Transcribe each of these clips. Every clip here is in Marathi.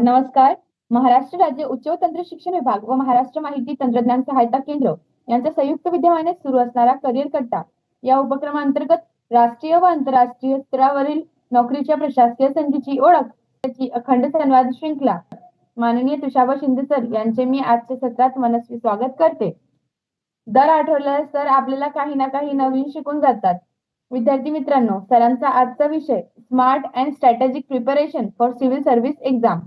नमस्कार. महाराष्ट्र राज्य उच्च व तंत्र शिक्षण विभाग व महाराष्ट्र माहिती तंत्रज्ञान सहायता केंद्र यांच्या संयुक्त विद्यमाने सुरू असणारा करिअर कट्टा या उपक्रमांतर्गत राष्ट्रीय व आंतरराष्ट्रीय स्तरावरील नोकरीच्या प्रशासकीय संधीची ओळख त्याची अखंड संवाद श्रृंखला माननीय तुषार शिंदे सर यांचे मी आजच्या सत्रात मनस्वी स्वागत करते. दर आठवड्याला सर आपल्याला काही ना काही नवीन शिकून जातात. विद्यार्थी मित्रांनो, सरांचा आजचा विषय smart and strategic preparation for civil service exam.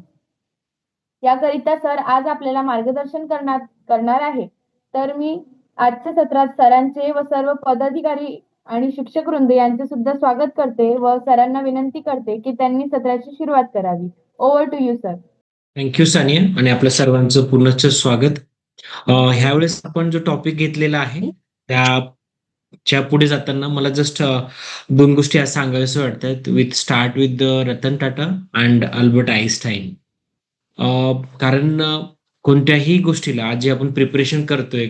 याकरिता सर आज आपल्याला मार्गदर्शन करणार आहे. तर मी आजच्या सत्रात सरांचे व सर्व पदाधिकारी आणि शिक्षक वृंद यांचे सुद्धा स्वागत करते व सरांना विनंती करते की त्यांनी सत्राची सुरुवात करावी. Over to you sir. Thank you Sania आणि आपल्या सर्वांचं पुनश्च स्वागत. ह्यावेळेस आपण जो टॉपिक घेतलेला आहे त्याच्या पुढे जाताना मला जस्ट दोन गोष्टी आज सांगायचं वाटतात. Start with Ratan Tata and Albert Einstein. कारण कोणत्याही गोष्टीला आज जे आपण प्रिपरेशन करतोय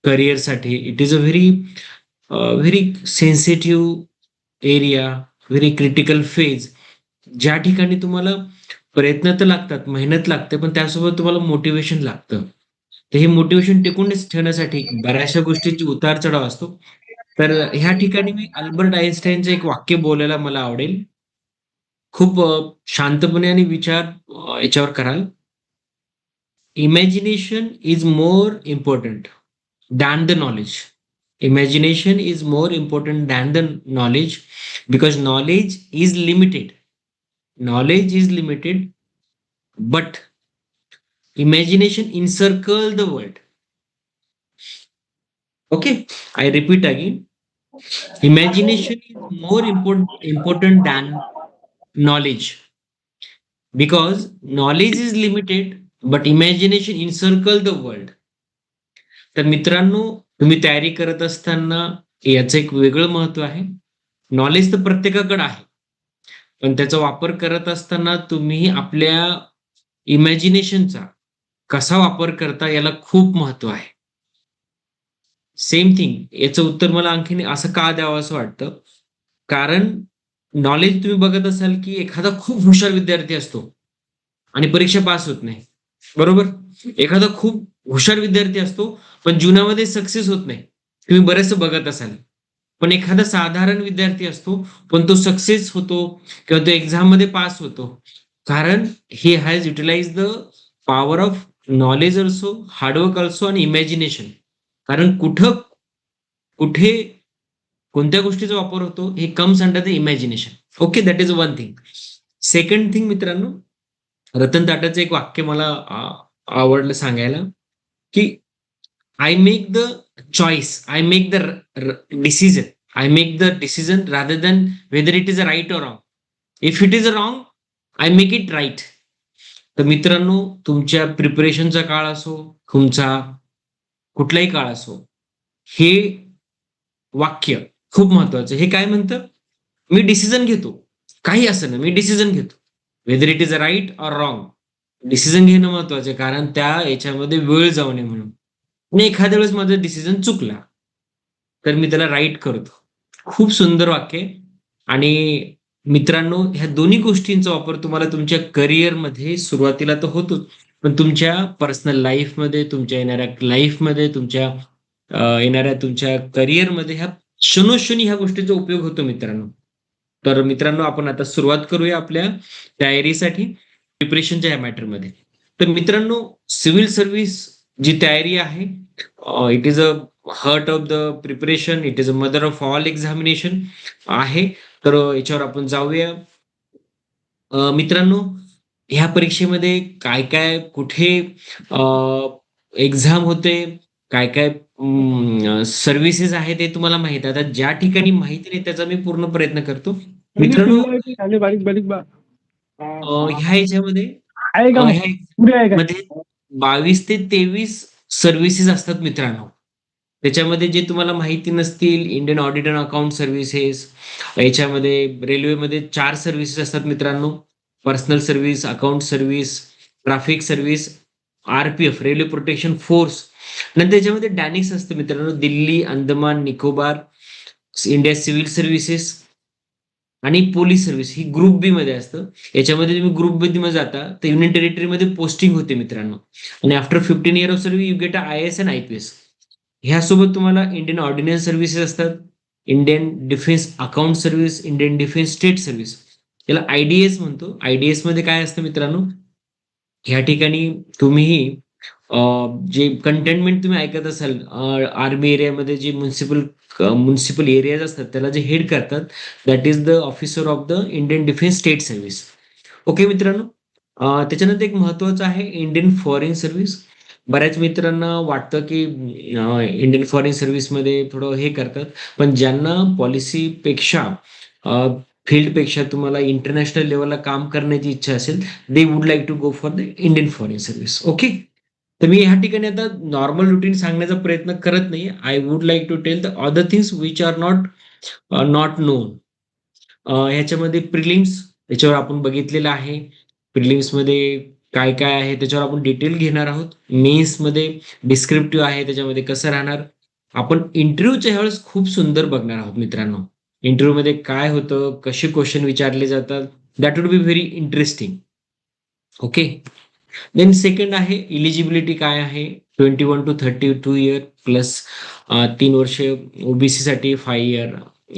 करिअरसाठी, it is a very sensitive area, very critical phase, ज्या ठिकाणी तुम्हाला प्रयत्न तर लागतात, मेहनत लागते, पण त्यासोबत तुम्हाला मोटिवेशन लागतं. तर हे मोटिवेशन टिकून ठेवण्यासाठी बऱ्याचशा गोष्टींची उतार चढाव असतो. तर ह्या ठिकाणी मी अल्बर्ट आईन्स्टाईनचं एक वाक्य बोलायला मला आवडेल. खूप शांतपणे आणि विचार याच्यावर कराल. Imagination is more important than the knowledge. Imagination is more important than the knowledge because knowledge is limited. Knowledge is limited, but imagination encircle the world. Okay, I repeat again. Imagination is more important than knowledge because knowledge is limited, but imagination encircle the world. तर मित्रांनो, तुम्ही तयारी करत असताना याचं एक वेगळं महत्व आहे. नॉलेज तर प्रत्येकाकडे आहे, पण त्याचा वापर करत असताना तुम्ही आपल्या इमॅजिनेशनचा कसा वापर करता याला खूप महत्व आहे. सेम थिंग, याचं उत्तर मला आणखीन असं का द्यावं असं वाटतं, कारण नॉलेज तुम्ही बघत असाल की एखादा खूप हुशार विद्यार्थी असतो आणि परीक्षा पास होत नाही, बरोबर. एखादा खूप हुशार विद्यार्थी असतो पण जीवनामध्ये सक्सेस होत नाही, तुम्ही बरेचसं बघत असाल. पण एखादा साधारण विद्यार्थी असतो पण तो सक्सेस होतो किंवा तो एक्झाम मध्ये पास होतो, कारण he has utilize the power of knowledge also, hard work also आणि इमॅजिनेशन. कारण कुठे कोणत्या गोष्टीचा वापर होतो हे comes under the imagination. Okay, that is one thing. Second thing मित्रांनो, रतन टाटाचं एक वाक्य मला आवडलं सांगायला की I make the choice, I make the decision, I make the decision rather than whether it is right or wrong. If it is wrong, I make it right. तर मित्रांनो, तुमच्या प्रिपरेशनचा काळ असो, तुमचा कुठलाही काळ असो, हे वाक्य खूप महत्वाचं. हे काय म्हणतं, मी डिसिजन घेतो, काही असं ना, मी डिसिजन घेतो, whether it is right or wrong. Decision घेणं महत्वाचं आहे, कारण त्या याच्यामध्ये वेळ जाऊ नये म्हणून. आणि एखाद्या वेळेस माझा डिसिजन चुकला तर मी त्याला राईट करतो. खूप सुंदर वाक्य. आणि मित्रांनो, ह्या दोन्ही गोष्टींचा वापर तुम्हाला तुमच्या करिअरमध्ये सुरुवातीला तर होतोच, पण तुमच्या पर्सनल लाईफमध्ये, तुमच्या येणाऱ्या लाईफमध्ये, तुमच्या येणाऱ्या तुमच्या करिअरमध्ये ह्या क्षणोक्षणी ह्या गोष्टीचा उपयोग होतो मित्रांनो. तर मित्रांनो, आपण आता सुरुवात करूया आपल्या तयारीसाठी, प्रिपरेशनच्या ह्या मॅटरमध्ये. तर मित्रांनो, सिव्हिल सर्व्हिस जी तयारी आहे, it is a heart of the preparation, it is a mother of all examination आहे. तर याच्यावर आपण जाऊया. मित्रांनो, ह्या परीक्षेमध्ये काय काय कुठे एक्झाम होते, काय काय सर्व्हिसेस आहे ते तुम्हाला माहित आहे. आता ज्या ठिकाणी माहिती नाही त्याचा मी पूर्ण प्रयत्न करतो मित्रांनो. ह्या ह्याच्यामध्ये 22 ते 23 सर्व्हिसेस असतात मित्रांनो. त्याच्यामध्ये जे तुम्हाला माहिती नसतील, Indian audit and account services, याच्यामध्ये रेल्वेमध्ये 4 सर्व्हिसेस असतात मित्रांनो, personal service, account service, traffic service, RPF, railway protection force. नंतर त्याच्यामध्ये डॅनिक्स असतं मित्रांनो, Delhi, Andaman Nicobar, India civil services. आणि पोलीस सर्व्हिस ही ग्रुप बी मध्ये असतं. याच्यामध्ये तुम्ही ग्रुप बी मध्ये जाता तर युनियन टेरिटरीमध्ये पोस्टिंग होते मित्रांनो. आणि after 15 year of service you get IAS आणि IPS. ह्यासोबत तुम्हाला इंडियन ऑर्डिनन्स सर्व्हिसेस असतात, Indian defence account service, Indian defence state service. याला IDS म्हणतो. IDS मध्ये काय असतं मित्रांनो, ह्या ठिकाणी तुम्हीही जे कंटेनमेंट तुम्ही ऐकत असाल, आर्मी एरियामध्ये जे म्युन्सिपल एरियाज असतात त्याला जे हेड करतात, that is the officer of the Indian defence state service. Okay मित्रांनो. त्याच्यानंतर एक महत्वाचं आहे इंडियन फॉरेन सर्व्हिस. बऱ्याच मित्रांना वाटतं की इंडियन फॉरेन सर्व्हिसमध्ये थोडं हे करतात, पण ज्यांना पॉलिसीपेक्षा फील्डपेक्षा तुम्हाला इंटरनॅशनल लेवलला काम करण्याची इच्छा असेल, they would like to go for the Indian foreign service. Okay. तर मी ह्या ठिकाणी आता नॉर्मल रुटीन सांगण्याचा प्रयत्न करत नाही. I would like to tell the other things which are not not known. ह्याच्यामध्ये प्रिलिम्स याच्यावर आपण बघितलेलं आहे. प्रिलिम्समध्ये काय काय आहे त्याच्यावर आपण डिटेल घेणार आहोत. मेन्समध्ये डिस्क्रिप्टिव्ह आहे, त्याच्यामध्ये कसं राहणार. आपण इंटरव्ह्यूच्या वेळेस खूप सुंदर बघणार आहोत मित्रांनो. इंटरव्ह्यूमध्ये काय होतं, कसे क्वेश्चन विचारले जातात, that would be very interesting. Okay. Then second आहे इलिजिबिलिटी काय आहे. 21 to 32 इयर प्लस 3 वर्ष ओबीसी साठी, 5 इयर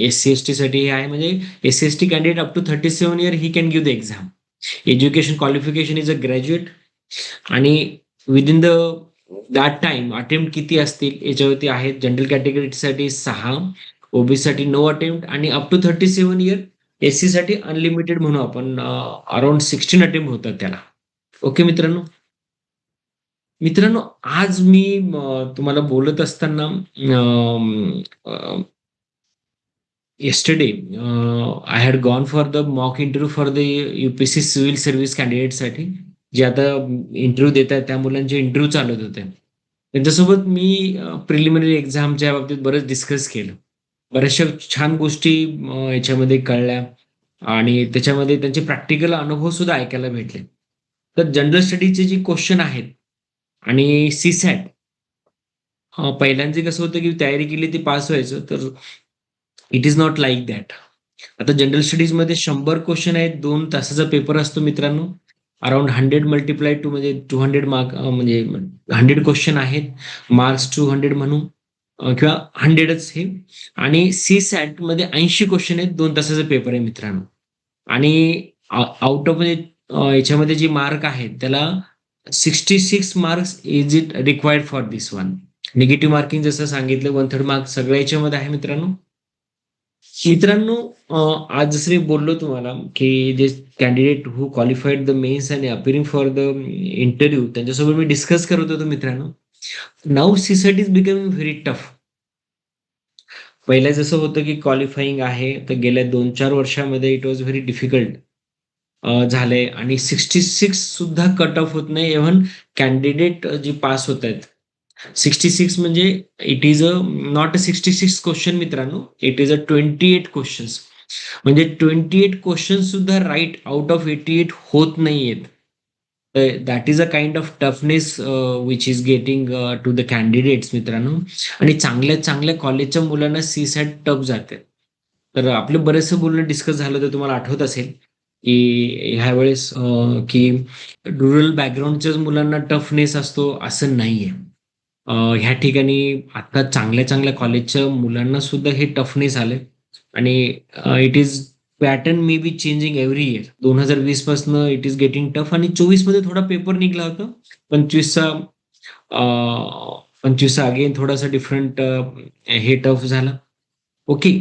SC ST साठी हे आहे. म्हणजे SC ST candidate up to 37 year he can give the exam. Education qualification is a graduate. आणि within the that time attempt किती असतील याच्यावरती आहेत. जनरल कॅटेगरीसाठी 6, ओबीसी साठी 9 अटेम्प्ट आणि अप टू 37 इयर SC साठी अनलिमिटेड म्हणू आपण, अराउंड 16 अटेम्प्ट होतात त्याला. ओके मित्रांनो. मित्रांनो, आज मी तुम्हाला बोलत असताना yesterday I had gone for the mock interview for the UPSC civil service कॅन्डिडेटसाठी, जे आता इंटरव्ह्यू देत आहेत त्या मुलांचे इंटरव्ह्यू चालत होते. त्यांच्यासोबत मी प्रिलिमिनरी एक्झामच्या बाबतीत बरंच डिस्कस केलं. बऱ्याचशा छान गोष्टी याच्यामध्ये कळल्या आणि त्याच्यामध्ये त्यांचे प्रॅक्टिकल अनुभव सुद्धा ऐकायला भेटले. तर जनरल स्टडीचे जे क्वेश्चन आहेत आणि सीसॅट, पहिल्यांदा कसं होतं की तयारी केली ती पास व्हायचं, तर it is not like that. आता जनरल स्टडीजमध्ये 100 क्वेश्चन आहेत, 2 तासाचा पेपर असतो मित्रांनो. अराउंड 100 मल्टिप्लाय टू म्हणजे 200 मार्क, म्हणजे 100 क्वेश्चन आहेत, मार्क्स 200 म्हणू किंवा 100च हे. आणि सीसॅट मध्ये 80 क्वेश्चन आहेत, 2 तासाचा पेपर आहे मित्रांनो. आणि आउट ऑफ म्हणजे याच्यामध्ये जे मार्क आहेत त्याला 66 marks is it required for this one. Negative marking जसं सांगितलं 1/3 मार्क सगळ्या याच्यामध्ये आहे मित्रांनो. मित्रांनो, आज जसं मी बोललो तुम्हाला की जे candidate who qualified the mains आणि अपिअरिंग फॉर द इंटरव्ह्यू त्यांच्यासोबत मी डिस्कस करत होतो मित्रांनो. Now CSAT is becoming very tough. पहिलं जसं होतं की क्वालिफाईंग आहे, तर गेल्या 2-4 वर्षामध्ये इट वॉज व्हेरी डिफिकल्ट झालंय. आणि 66 सुद्धा कट ऑफ होत नाही. इव्हन कॅन्डिडेट जे पास होत आहेत, 66 म्हणजे it is a not a 66 question मित्रांनो, इट इज अ 28 क्वेश्चन्स. म्हणजे 28 क्वेश्चन सुद्धा राईट आउट ऑफ 88 होत नाहीयेत. That is a kind of toughness which is getting to the candidates मित्रांनो. आणि चांगल्या चांगल्या कॉलेजच्या मुलांना सीसॅट टफ जाते. तर आपलं बरेचसं बोलणं डिस्कस झालं तर तुम्हाला आठवत असेल की ह्या वेळेस की रुरल बॅकग्राऊंडच्याच मुलांना टफनेस असतो असं नाहीये. ह्या ठिकाणी आता चांगल्या चांगल्या कॉलेजच्या मुलांना सुद्धा हे टफनेस आलंय. आणि it is pattern may be changing every year. 2020 पासून इट इज गेटिंग टफ. आणि 24 मध्ये थोडा पेपर निघला होता. 25चा 25चा अगेन थोडासा डिफरंट हे टफ झाला. ओके.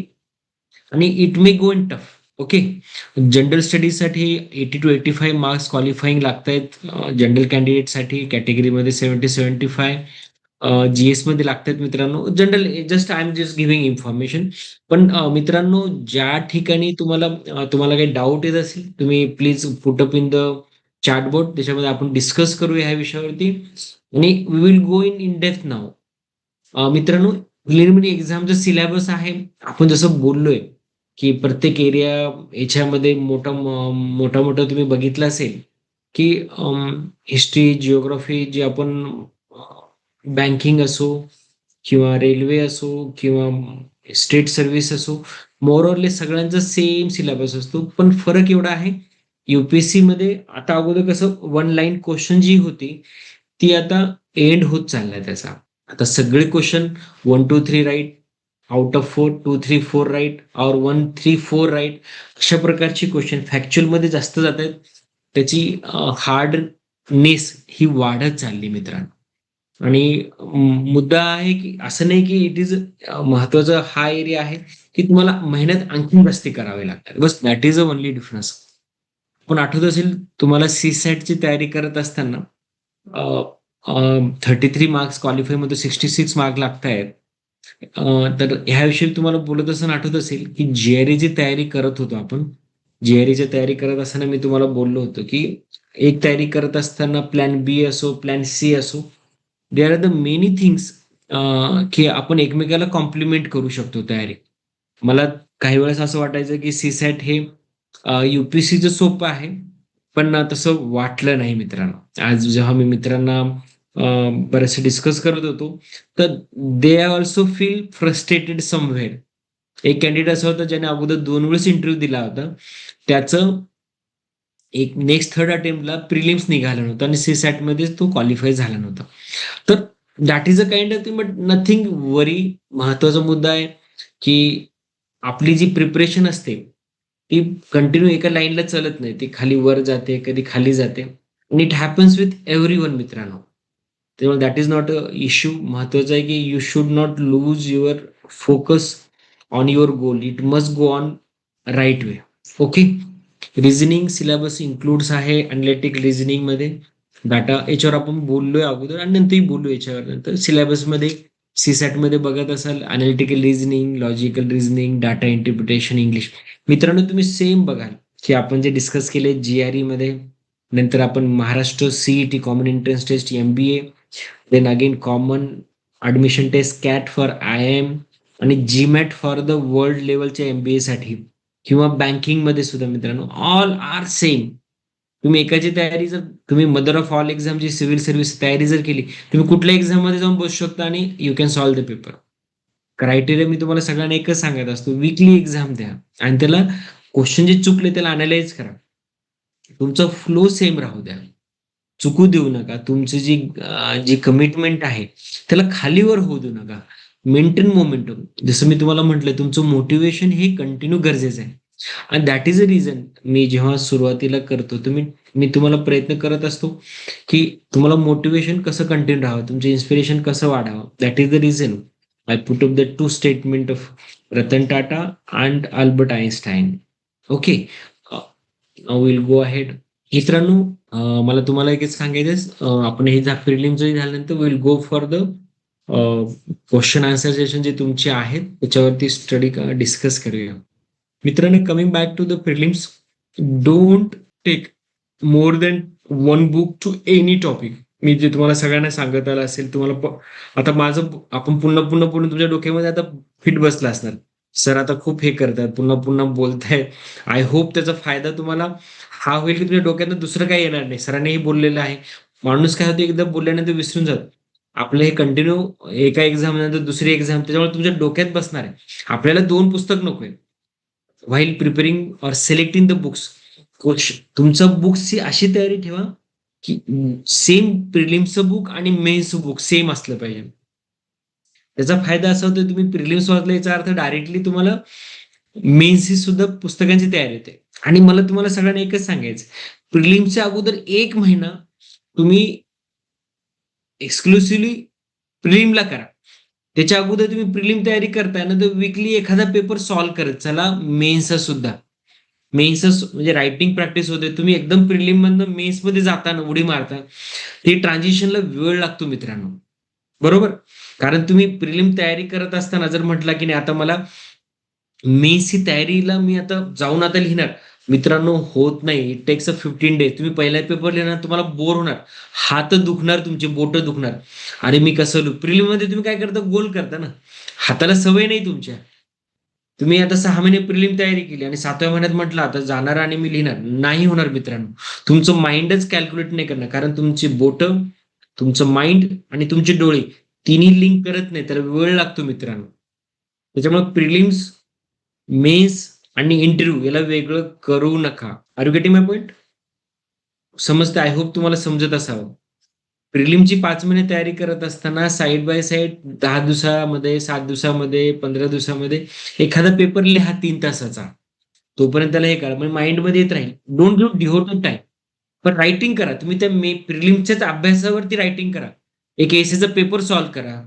आणि it may go in tough. Okay. General स्टडीजसाठी 80 to 85 मार्क्स क्वालिफाईंग लागत आहेत. जनरल कॅन्डिडेटसाठी कॅटेगरीमध्ये 70-75 GS मध्ये लागतात मित्रांनो. General just I am just giving information. पण मित्रांनो, ज्या ठिकाणी तुम्हाला काही डाऊट येत असेल, तुम्ही please put up in the chatbot. त्याच्यामध्ये आपण डिस्कस करू ह्या विषयावरती. आणि we will go in depth now. मित्रांनो, प्रिलिमिनरी एक्झामचा सिलेबस आहे. आपण जसं बोललोय की प्रत्येक एरिया याच्यामध्ये मोठा मोठा मोठा तुम्ही बघितलं असेल की हिस्ट्री, जिओग्राफी जे आपण बँकिंग असो किंवा रेल्वे असो किंवा स्टेट सर्व्हिस असो, मोर ऑरलेस सगळ्यांचा सेम सिलेबस असतो, पण फरक एवढा आहे, युपीएससी मध्ये आता अगोदर कसं वन लाईन क्वेश्चन जी होती ती आता एंड होत चाललाय त्याचा. आता सगळे question 1 2 3 right, out of 4 2 3 4 right और 1 3 4 राईट, अशा प्रकारची क्वेश्चन फॅक्च्युअल मध्ये जास्त जात आहेत. त्याची हार्डनेस ही वाढत चालली मित्रांनो. आणि मुद्दा आहे की असं नाही की इट इज महत्वाचा हा एरिया आहे की तुम्हाला मेहनत आणखी जास्ती करावी लागतात, बस that is a only difference. पण आठवत असेल तुम्हाला सी ची तयारी करत असताना 33 मार्क्स क्वालिफाय मध्ये 66 मार्क लागत आहेत. तर ह्याविषयी तुम्हाला बोलत असताना आठवत असेल की जीआरईची तयारी करत होतो आपण. जीआरईची तयारी करत असताना मी तुम्हाला बोललो होतो की एक तयारी करत असताना प्लॅन बी असो, प्लॅन सी असो, there are the many things की आपण एकमेकाला कॉम्प्लिमेंट करू शकतो तयारी. मला काही वेळेस असं वाटायचं की सीसॅट हे युपीएससीचं सोपं आहे, पण तसं वाटलं नाही मित्रांनो. आज जेव्हा मी मित्रांना बरेचसे डिस्कस करत होतो, तर they also feel frustrated somewhere. एक कॅन्डिडेट असं होतं ज्याने अगोदर 2 वेळेस इंटरव्ह्यू दिला होता. त्याचं एक नेक्स्ट थर्ड अटेम्प्टला प्रिलिम्स निघाला नव्हता आणि सीसॅट मध्ये तो क्वालिफाय झाला नव्हता. तर that is a kind of thing, but nothing worry. महत्वाचा मुद्दा आहे की आपली जी प्रिपरेशन असते ती कंटिन्यू एका लाईनला चालत नाही, ती खाली वर जाते, कधी खाली जाते, आणि it happens with every one मित्रांनो. त्यामुळे that is not a issue. महत्वाचं आहे की you should not lose your focus on your goal, it must go on right way. Okay. Reasoning syllabus includes आहे अनलिटिक रिझनिंग मध्ये. डाटा याच्यावर आपण बोललोय अगोदर आणि नंतरही बोलू याच्यावर. नंतर सिलेबसमध्ये सीसॅट मध्ये बघत असाल analytical reasoning, logical reasoning, data interpretation, English. मित्रांनो तुम्ही सेम बघाल की आपण जे डिस्कस केले जीआरई मध्ये, नंतर आपण Maharashtra CET common entrance test MBA, then again common admission test CAT for I M, आणि जीमॅट फॉर द वर्ल्ड लेवलच्या एमबीए साठी, किंवा बँकिंग मध्ये सुद्धा मित्रांनो ऑल आर सेम. तुम्ही एकाची तयारी जर तुम्ही मदर ऑफ ऑल एक्झामची सिव्हिल सर्व्हिस तयारी जर केली, तुम्ही कुठल्या एक्झाम मध्ये जाऊन बसू शकता आणि you can solve the paper. Criteria मी तुम्हाला सगळ्यांना एकच सांगत असतो, वीकली एक्झाम द्या आणि त्याला क्वेश्चन जे चुकले त्याला अनालाइज करा. तुमचा फ्लो सेम राहू द्या, चुकू देऊ नका. तुमची जी कमिटमेंट आहे त्याला खालीवर होऊ देऊ नका. Maintain momentum. जसं मी तुम्हाला म्हटलं, तुमचं मोटिवेशन हे कंटिन्यू गरजेचं आहे. आणि दॅट इज अ रिझन मी जेव्हा सुरुवातीला करतो मी तुम्हाला प्रयत्न करत असतो की तुम्हाला मोटिवेशन कसं कंटिन्यू राहावं, तुमचं इन्स्पिरेशन कसं वाढावं. That is the reason I put up the 2 statement of Ratan Tata and Albert Einstein. Okay. Will go ahead. मित्रांनो, मला तुम्हाला एकच सांगायचं, आपण हे प्रिलिम जरी झाल्यानंतर will go for the question answer session जे तुमचे आहेत त्याच्यावरती स्टडी डिस्कस करूया. मित्रांनो, coming back to the prelims, don't take more than 1 book to any topic. मी जे तुम्हाला सगळ्यांना सांगत आलं असेल, तुम्हाला आता माझं आपण पुन्हा पुन्हा पुन्हा तुमच्या डोक्यामध्ये आता फिट बसला असणार, सर आता खूप हे करतात, पुन्हा पुन्हा बोलतायत. आय होप त्याचा फायदा तुम्हाला हा होईल की तुमच्या डोक्यात दुसरं काही येणार नाही. सरांनीही बोललेलं आहे, माणूस काय होतं एकदा बोलल्यानंतर विसरून जात. आपलं हे कंटिन्यू एका एक्झाम नंतर दुसरी एक्झाम, त्याच्यामुळे तुमच्या डोक्यात बसणार आहे. आपल्याला 2 पुस्तक नकोय. व्हाईल प्रिपेरिंग और सिलेक्टिंग द बुक्स, तुमचं बुक्सची अशी तयारी ठेवा की सेम प्रिलिम्सचं बुक आणि मेन्सचं बुक सेम असलं पाहिजे. त्याचा फायदा असा होतो, तुम्ही प्रिलिम्स वाचला याचा अर्थ डायरेक्टली तुम्हाला मेन्सची सुद्धा पुस्तकांची तयारी होते. आणि मला तुम्हाला सगळ्यांना एकच सांगायचं, प्रिलिम्सच्या अगोदर 1 महिना तुम्ही एक्सक्लुसिव्हली प्रिलिमला करा. त्याच्या अगोदर तुम्ही प्रिलिम तयारी करताय ना, तर वीकली एखादा पेपर सॉल्व्ह करत चला. मेन्सचा सुद्धा, मेन्स म्हणजे रायटिंग प्रॅक्टिस होते. तुम्ही एकदम प्रिलिम मधनं मेन्स मध्ये जाताना उडी मारता, ते ट्रान्झिशनला वेळ लागतो मित्रांनो, बरोबर. कारण तुम्ही प्रिलिम तयारी करत असताना जर म्हटला की नाही आता मला मेन्सची तयारीला मी आता जाऊन आता लिहिणार, मित्रांनो होत नाही. It takes a 15 days. तुम्ही पहिला पेपर लिहिणार, तुम्हाला बोर होणार, हात दुखणार, तुमचे बोट दुखणार. अरे मी कसं लिहू. प्रिलिम मध्ये तुम्ही काय करता, गोल करता ना, हाताला सवय नाही तुमच्या. तुम्ही आता 6 महिने प्रिलिम तयारी केली आणि 7व्या महिन्यात म्हटलं आता जाणार आणि मी लिहिणार, नाही होणार मित्रांनो. तुमचं माइंडच कॅल्क्युलेट नाही करणार, कारण तुमची बोट, तुमचं माइंड आणि तुमचे डोळे तिन्ही लिंक करत नाही, तर वेळ लागतो मित्रांनो. त्याच्यामुळे प्रिलिम्स मेन्स आणि इंटरव्ह्यू याला वेगळं करू नका. Are you getting my point? समजतं? आय होप तुम्हाला समजत असावं. प्रिलिमची 5 महिने तयारी करत असताना साइड बाय साइड 10 दिवसामध्ये, 7 दिवसामध्ये, 15 दिवसामध्ये एखादा पेपर लिहा 3 तासाचा. तोपर्यंत त्याला हे करा. म्हणजे माइंडमध्ये येत राहील. Don't do devoted time. पण रायटिंग करा. तुम्ही त्या प्रिलिमच्याच अभ्यासावरती रायटिंग करा. एक एसेचा पेपर सॉल्व्ह करा.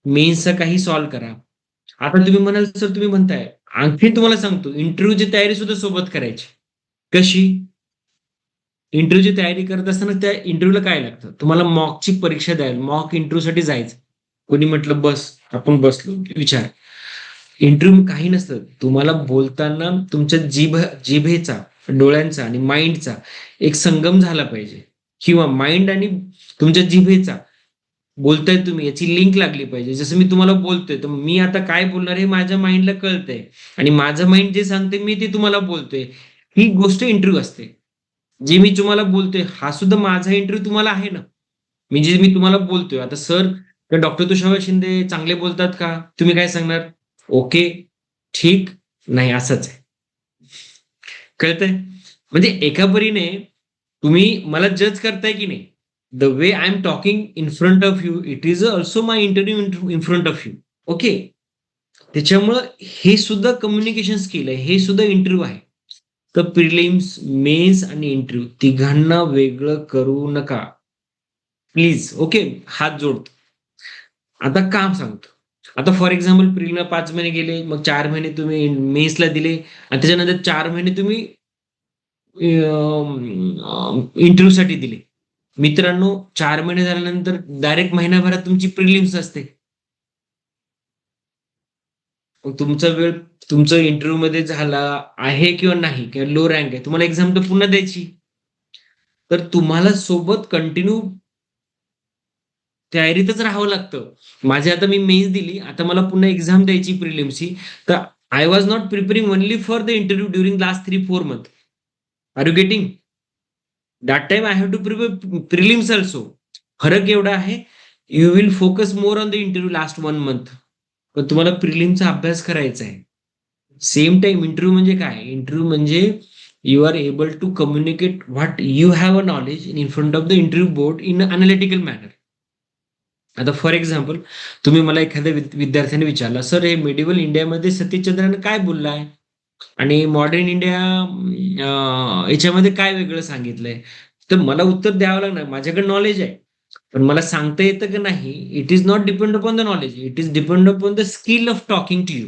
मेन्सचा काही सॉल्व्ह करा. आता तुम्ही म्हणाल सर तुम्ही म्हणताय, आणखी तुम्हाला सांगतो इंटरव्ह्यूची तयारी सुद्धा सोबत करायची. कशी? इंटरव्ह्यूची तयारी करत असताना त्या इंटरव्ह्यूला काय लागतं? तुम्हाला मॉकची परीक्षा द्याल, मॉक इंटरव्ह्यूसाठी जायचं. कोणी म्हटलं बस, आपण बसलो, विचार. इंटरव्ह्यू काही नसतं. तुम्हाला बोलताना तुमच्या जिभेचा, डोळ्यांचा आणि माइंडचा एक संगम झाला पाहिजे किंवा माइंड आणि तुमच्या जिभेचा बोलताय तुम्ही याची लिंक लागली पाहिजे. जसं मी तुम्हाला बोलतोय, तर मी आता काय बोलणार हे माझ्या माइंडला कळतंय आणि माझं माइंड जे सांगते मी ते तुम्हाला बोलतोय. ही गोष्ट इंटरव्ह्यू असते. जे मी तुम्हाला बोलतोय हा सुद्धा माझा इंटरव्ह्यू तुम्हाला आहे ना. मी तुम्हाला बोलतोय आता सर डॉक्टर तुषार शिंदे चांगले बोलतात का? तुम्ही काय सांगणार? ओके, ठीक, नाही असंच आहे. कळतंय? म्हणजे एका परीने तुम्ही मला जज करताय की नाही? The way I am talking in front of you, it is also my interview in front of you. Okay. त्याच्यामुळं हे सुद्धा कम्युनिकेशन स्किल आहे. हे सुद्धा इंटरव्ह्यू आहे. तर प्रिलिम्स, मेन्स आणि इंटरव्ह्यू तिघांना वेगळं करू नका. प्लीज. ओके. हात जोडतो. आता काम सांगतो. आता फॉर एक्झाम्पल प्रिलिमला 5 महिने गेले, मग 4 महिने तुम्ही मेन्सला दिले आणि त्याच्यानंतर 4 महिने तुम्ही इंटरव्ह्यूसाठी दिले. मित्रांनो 4 महिने झाल्यानंतर डायरेक्ट महिनाभरात तुमची प्रिलिम्स असते. मग तुमचा वेळ तुमचं इंटरव्ह्यू मध्ये झाला आहे किंवा नाही किंवा लो रँक आहे, तुम्हाला एक्झाम तर पुन्हा द्यायची. तर तुम्हाला सोबत कंटिन्यू तयारीतच राहावं लागतं. माझे आता मी मेन्स दिली, आता मला पुन्हा एक्झाम द्यायची प्रिलिम्सची. तर I was not preparing only for the interview during last 3-4 month. Are you getting? That time I have to prepare prelims also. फरक एवढा आहे, you will focus more on the interview last 1 month. पण तुम्हाला प्रिलिमचा अभ्यास करायचा आहे. सेम टाइम इंटरव्ह्यू म्हणजे काय? इंटरव्ह्यू म्हणजे you are able to communicate what you have a knowledge in front of the interview board in analytical manner. आता फॉर एक्झाम्पल तुम्ही मला एखाद्या विद्यार्थ्याने विचारला, सर हे मेडिवल इंडियामध्ये सतीशचंद्राने काय बोललाय आणि मॉडर्न इंडिया याच्यामध्ये काय वेगळं सांगितलंय? तर मला उत्तर द्यावं लागणार. माझ्याकडे नॉलेज आहे, पण मला सांगता येतं की नाही, it is not depend upon the knowledge, it is depend upon the skill of talking to you.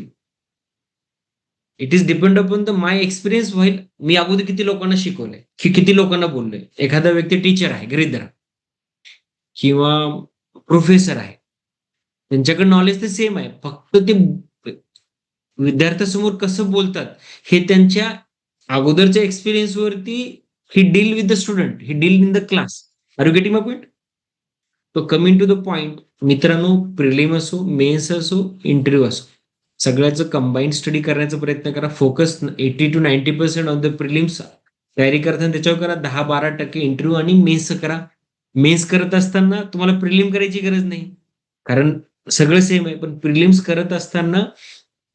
It is depend upon the my experience. While मी अगोदर किती लोकांना शिकवलंय, किती लोकांना बोललोय. एखादा व्यक्ती टीचर आहे, गृहीत धरा, किंवा प्रोफेसर आहे, त्यांच्याकडे नॉलेज तर सेम आहे, फक्त ते विद्यार्थ्यासमोर कसं बोलतात हे त्यांच्या अगोदरच्या एक्सपिरियन्स वरती. He deal with the student, he deal in the class. Are you getting my point? तो कमिंग टू द पॉइंट मित्रांनो, प्रिलिम असो, मेन्स असो, इंटरव्ह्यू असो, सगळ्याचं कंबाईन स्टडी करण्याचा प्रयत्न करा. Focus 80 to 90% on the prelims तयारी करताना त्याच्यावर करा. 10-12% इंटरव्ह्यू आणि मेन्स करा. मेन्स करत असताना तुम्हाला प्रिलिम करायची गरज नाही, कारण सगळं सेम आहे. पण प्रिलिम्स करत असताना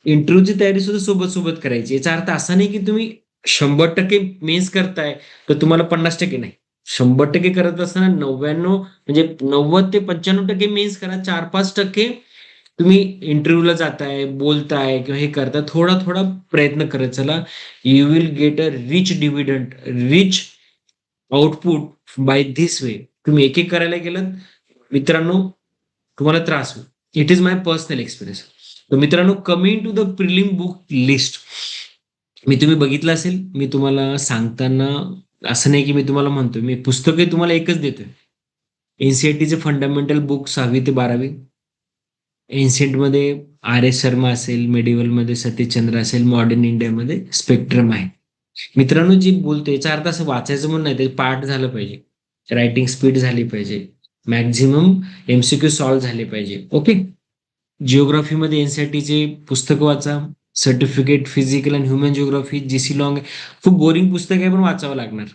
इंटरव्ह्यूची तयारी सुद्धा सोबत सोबत करायची. याचा अर्थ असा नाही की तुम्ही 100% मेन्स करताय तर तुम्हाला 50% नाही. 100% करत असताना 99 म्हणजे 90 ते 95% मेन्स करा. 4-5% तुम्ही इंटरव्ह्यूला जाताय, बोलताय किंवा हे करताय, थोडा थोडा प्रयत्न करत चला. You will get a rich dividend, rich output by this way. तुम्ही एक एक करायला गेलात मित्रांनो, तुम्हाला त्रास होईल. It is my personal experience. तर मित्रांनो, coming to the prelim book list, मी तुम्ही बघितलं असेल, मी तुम्हाला सांगताना असं नाही की मी तुम्हाला म्हणतोय, मी पुस्तके तुम्हाला एकच देतोय. एनसीईआरटीचे फंडामेंटल बुक 6वी ते 12वी. एन्शियंटमध्ये आर एस शर्मा असेल, मेडिवलमध्ये सतीशचंद्र असेल, मॉडर्न इंडियामध्ये स्पेक्ट्रम आहे. मित्रांनो, जी बोलते याचा अर्थ असं वाचायचं म्हणून नाही, ते पाठ झालं पाहिजे, रायटिंग स्पीड झाली पाहिजे, मॅक्झिमम एमसीक्यू सॉल्व्ह झाले पाहिजे. ओके. जिओग्राफीमध्ये एनसीईआरटीचे पुस्तक वाचा. Certificate physical and human geography, GC long, खूप बोरिंग पुस्तक आहे पण वाचावं लागणार.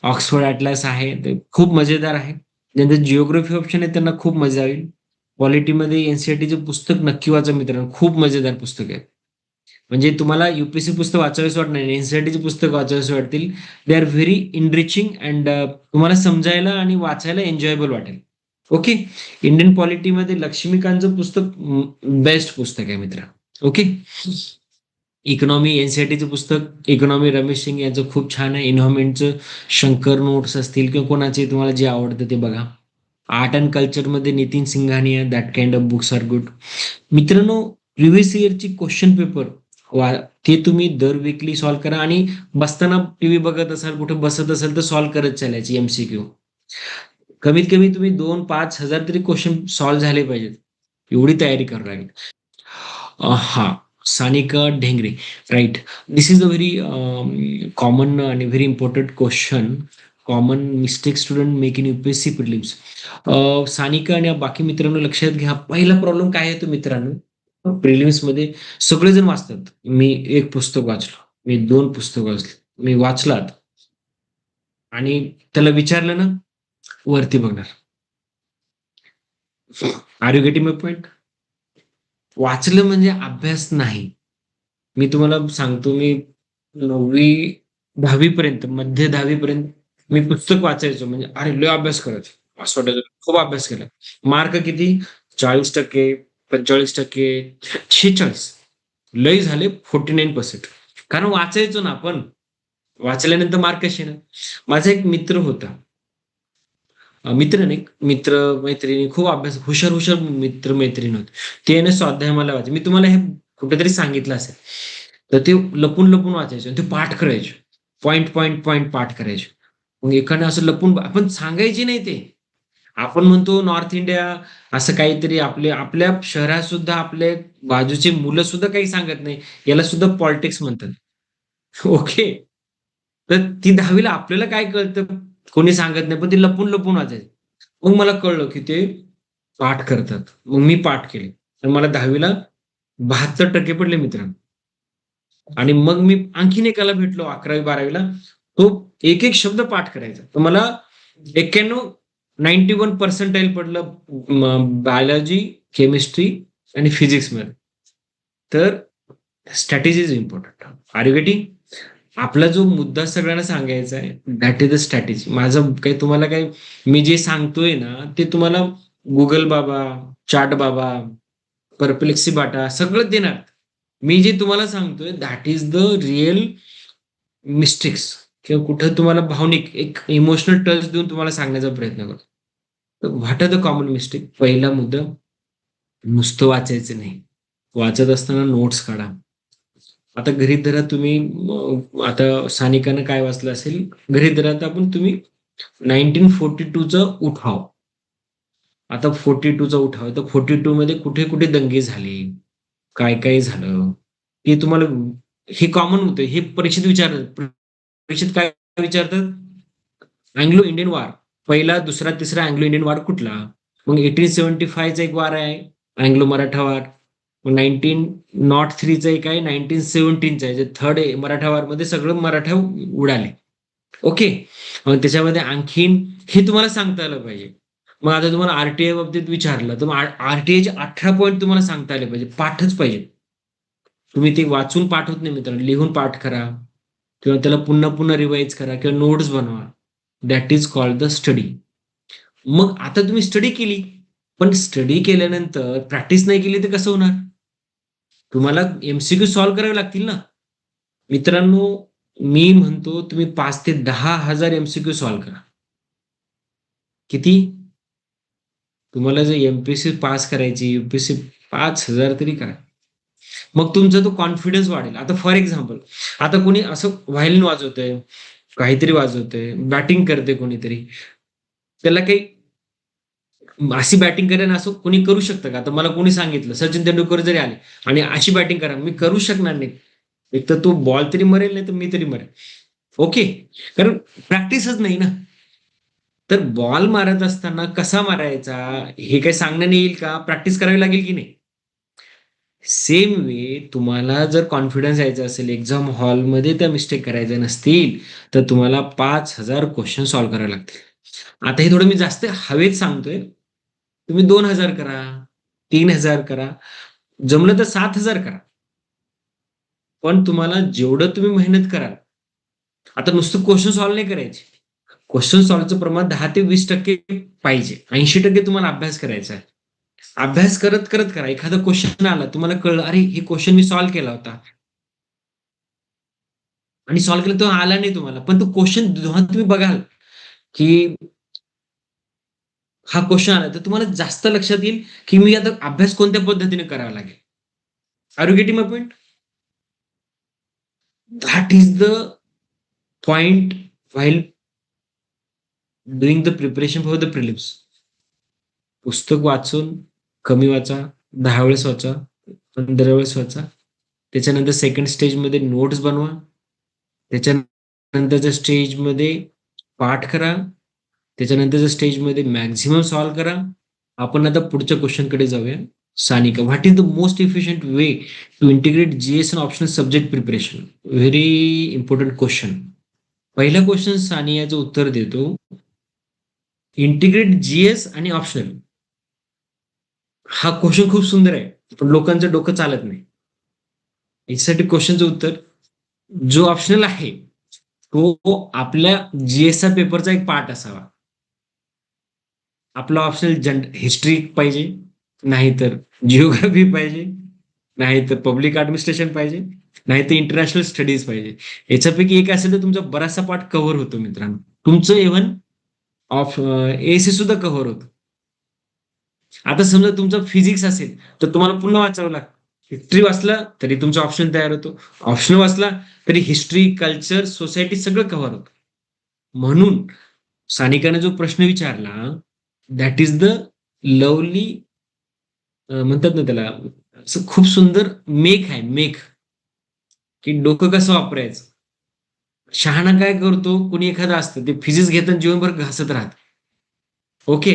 ऑक्सफर्ड ॲटलास आहे, ते खूप मजेदार आहे. ज्यांचं जिओग्राफी ऑप्शन आहे त्यांना खूप मजा येईल. क्वालिटीमध्ये एनसीईआरटीचे पुस्तक नक्की वाचा मित्रांनो, खूप मजेदार पुस्तक आहे. म्हणजे तुम्हाला युपीएससी पुस्तक वाचावेच वाटणार नाही, एनसीईआरटीची पुस्तक वाचावेच वाटतील. They are very enriching and तुम्हाला समजायला आणि वाचायला एन्जॉयबल वाटेल. ओके. इंडियन पॉलिटीमध्ये लक्ष्मीकांतचं पुस्तक बेस्ट पुस्तक आहे मित्र. ओके. इकॉनॉमी एनसीईआरटीचं पुस्तक इकॉनॉमी रमेश सिंग यांचं खूप छान आहे. इन्व्हायरमेंटचं शंकर नोट्स असतील किंवा कोणाचे तुम्हाला जे आवडतं ते बघा. आर्ट अँड कल्चरमध्ये Nitin Singhania that kind of books are good. मित्रांनो, प्रिव्हियस इयरची क्वेश्चन पेपर ते तुम्ही दर वीकली सॉल्व्ह करा आणि बसताना टीव्ही बघत असाल, कुठे बसत असाल तर सॉल्व्ह करत चालायची एमसीक्यू. कमीत कमी तुम्ही 2-5 हजार तरी क्वेश्चन सॉल्व्ह झाले पाहिजेत. एवढी तयारी करावी लागेल. हा, Sanika Dhengre, right. This is a very common आणि very important question. Common mistake student make in UPSC prelims. Sanika आणि बाकी मित्रांनो लक्षात घ्या, पहिला प्रॉब्लेम काय येतो मित्रांनो, प्रिलिम्स मध्ये सगळेजण वाचतात. मी एक पुस्तक वाचलं, मी 2 पुस्तक वाचले, मी वाचलात आणि त्याला विचारलं ना, वरती बघणार. Are you getting my point? वाचलं म्हणजे अभ्यास नाही. मी तुम्हाला सांगतो, मी 9वी 10वी पर्यंत, मध्य 10वी पर्यंत मी पुस्तक वाचायचो. म्हणजे अरे लय अभ्यास करायचो, असं वाटायचं खूप अभ्यास केला. मार्क किती? 40%, 45%, 46. लय झाले 49%. कारण वाचायचो ना आपण. वाचल्यानंतर मार्क कसे ना. माझा एक मित्र होता, मित्र नाही, मित्र मैत्रिणी, खूप अभ्यास, हुशार हुशार मित्र मैत्रीण होते. ते ना स्वाध्याय मला वाचायचे. मी तुम्हाला हे कुठेतरी सांगितलं असेल. तर ते लपून लपून वाचायचे आणि ते पाठ करायचे. पॉइंट पॉइंट पॉइंट पाठ करायचे. मग एखादं असं लपून आपण सांगायचे नाही ते. आपण म्हणतो नॉर्थ इंडिया असं काहीतरी, आपल्या शहरात सुद्धा आपले बाजूचे मुलं सुद्धा काही सांगत नाही. याला सुद्धा पॉलिटिक्स म्हणतात. ओके. तर ती 10वीला आपल्याला काय कळतं, कोणी सांगत नाही, पण ते लपून लपून वाचायचे. मग मला कळलं की ते पाठ करतात. मग मी पाठ केले. तर मला 10वीला 72% पडले मित्रांनो. आणि मग मी आणखीन एकाला भेटलो 11वी-12वीला. तो एक एक शब्द पाठ करायचा. तर मला 91 पर्सेंटाईल पडलं बायोलॉजी, केमिस्ट्री आणि फिजिक्समध्ये. तर strategy is important. Are you getting? आपला जो मुद्दा सगळ्यांना सांगायचा आहे, दॅट इज द स्ट्रॅटेजी. माझं काही तुम्हाला काही, मी जे सांगतोय ना ते तुम्हाला गुगल बाबा, चाट बाबा, परप्लेक्सी बाटा सगळं देणार. मी जे तुम्हाला सांगतोय that is the real mistakes, किंवा कुठं तुम्हाला भावनिक एक इमोशनल टच देऊन तुम्हाला सांगण्याचा प्रयत्न करतो. तर what are the common mistake? पहिला मुद्दा, नुसतं वाचायचं नाही. वाचत असताना नोट्स काढा. आता गृहीत धरा तुम्ही, आता सानिकानं काय वाचलं असेल, गृहीत धरा आता आपण, तुम्ही 1942चा उठाव. आता 42चा उठाव, तर 42 मध्ये कुठे कुठे दंगे झाले, काय काय झालं, हे तुम्हाला, हे कॉमन होतं. हे परीक्षेत विचारतात. परीक्षेत काय विचारतात? अँग्लो इंडियन वार, पहिला, दुसरा, तिसरा अँग्लो इंडियन वार कुठला? मग 1875चा एक वार आहे, अँग्लो मराठा वार. मग 1903चा एक आहे, 1917चा आहे, जे थर्ड मराठा वार मध्ये सगळं मराठा उडाले. ओके. मग त्याच्यामध्ये आणखीन हे तुम्हाला सांगता आलं पाहिजे. मग आता तुम्हाला आरटीआय बाबतीत विचारलं, तर आरटीआयचे 18 पॉईंट तुम्हाला सांगता आले पाहिजे, पाठच पाहिजे. तुम्ही ते वाचून पाठ होत नाही मित्रांनो, लिहून पाठ करा किंवा त्याला पुन्हा पुन्हा रिवाइज करा किंवा नोट्स बनवा. That is called the study. मग आता तुम्ही स्टडी केली, पण स्टडी केल्यानंतर प्रॅक्टिस नाही केली तर कसं होणार? तुम्हाला एमसीक्यू सॉल्व्ह करावे लागतील ना मित्रांनो. मी म्हणतो तुम्ही 5 ते 10,000 एमसीक्यू सॉल्व्ह करा. किती? तुम्हाला जर एमपीएससी पास करायची, युपीएससी 5,000 तरी करा. मग तुमचा तो कॉन्फिडन्स वाढेल. आता फॉर एक्झाम्पल, आता कोणी असं व्हायलिन वाजवतंय, काहीतरी वाजवतंय, बॅटिंग करते कोणीतरी, त्याला काही अशी बॅटिंग करायला असं कोणी करू शकतं का? आता मला कोणी सांगितलं सचिन तेंडुलकर जरी आले आणि अशी बॅटिंग करा, मी करू शकणार नाही. एक तर तो बॉल तरी मरेल, नाही तर मी तरी मरेल. ओके. कारण प्रॅक्टिसच नाही ना. तर बॉल मारत असताना कसा मारायचा हे काही सांगण्यात येईल का? प्रॅक्टिस करावी लागेल की नाही? सेम वे तुम्हाला जर कॉन्फिडन्स यायचा असेल, एक्झाम हॉलमध्ये त्या मिस्टेक करायच्या नसतील, तर तुम्हाला 5,000 क्वेश्चन सॉल्व्ह करावे लागतील. आता हे थोडं मी जास्त हवेत सांगतोय. तुम्ही 2,000 करा, 3,000 करा, जमलं तर 7,000 करा. पण तुम्हाला जेवढं तुम्ही मेहनत कराल, आता नुसतं क्वेश्चन सॉल्व्ह नाही करायचे. क्वेश्चन सॉल्व्हचं प्रमाण 10 ते 20% पाहिजे. 80% तुम्हाला अभ्यास करायचा आहे. अभ्यास करत करत करा. एखादा क्वेश्चन आला, तुम्हाला कळलं, अरे हे क्वेश्चन मी सॉल्व्ह केला होता आणि सॉल्व्ह केला तो आला नाही तुम्हाला, पण तो क्वेश्चन जेव्हा तुम्ही बघाल की हा क्वेश्चन आला, तर तुम्हाला जास्त लक्षात येईल की मी आता अभ्यास कोणत्या पद्धतीने करावा लागेल. Are you getting my point? That is the point while doing the preparation for the prelims. पुस्तक वाचून कमी वाचा, 10 वेळेस वाचा, 15 वेळेस वाचा. त्याच्यानंतर सेकंड स्टेजमध्ये नोट्स बनवा. त्याच्यानंतरच्या स्टेजमध्ये पाठ करा. त्याच्यानंतरच्या स्टेजमध्ये मॅक्झिमम सॉल्व्ह करा. आपण आता पुढच्या क्वेश्चनकडे जाऊया. Sanika, what is the most efficient way to integrate GS and optional subject preparation? Very important question. पहिला क्वेश्चन सानियाचं उत्तर देतो. इंटिग्रेट जीएस आणि ऑप्शनल. हा क्वेश्चन खूप सुंदर आहे, पण लोकांचं डोकं चालत नाही. याच्यासाठी क्वेश्चनचं उत्तर, जो ऑप्शनल आहे तो आपल्या जीएसचा पेपरचा एक पार्ट असावा. आपला ऑप्शनल हिस्ट्री पाहिजे, नाहीतर जिओग्राफी पाहिजे, नाहीतर पब्लिक ऍडमिनिस्ट्रेशन पाहिजे, नाहीतर इंटरनॅशनल स्टडीज पाहिजे. याच्यापैकी एक असेल तर तुमचा बराचसा पार्ट कव्हर होतो मित्रांनो. तुमचं इव्हन एसी सुद्धा कव्हर होतं. आता समजा तुमचं फिजिक्स असेल तर तुम्हाला पुन्हा वाचावं लागतं. हिस्ट्री वाचला तरी तुमचा ऑप्शन तयार होतो. ऑप्शन वाचला तरी हिस्ट्री, कल्चर, सोसायटी सगळं कव्हर होतं. म्हणून सानिकाने जो प्रश्न विचारला, दॅट इज द लवली, म्हणतात ना त्याला, असं खूप सुंदर मेक आहे, मेक, की डोकं कसं वापरायचं. शहाणा काय करतो, कोणी एखादं असतं ते फिजिक्स घेताना जीवनभर घासत राहत. ओके,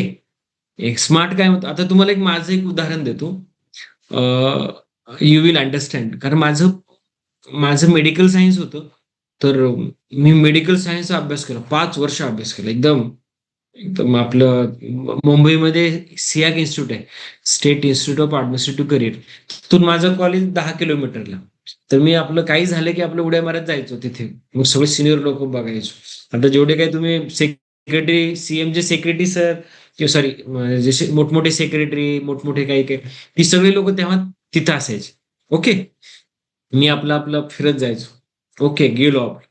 एक स्मार्ट काय होतं. आता तुम्हाला माझं एक उदाहरण देतो. You will understand. कारण माझं माझं मेडिकल सायन्स होतं. तर मी मेडिकल सायन्सचा अभ्यास केला. 5 वर्ष अभ्यास केला. एकदम एकदम आपलं मुंबईमध्ये सियाक इन्स्टिट्यूट आहे, state institute of administrative career. तिथून माझं कॉलेज 10 किलोमीटरला. तर मी आपलं काही झालं की आपलं उड्या मारत जायचो तिथे. मग सगळे सिनियर लोक बघायचो. आता जेवढे काही तुम्ही सेक्रेटरी, सीएमचे सेक्रेटरी सर, किंवा सॉरी, जसे मोठमोठे सेक्रेटरी, मोठमोठे काही काही, ती सगळे लोक तेव्हा तिथं असायचे. ओके, मी आपलं आपलं फिरत जायचो. ओके, गेलो आपण.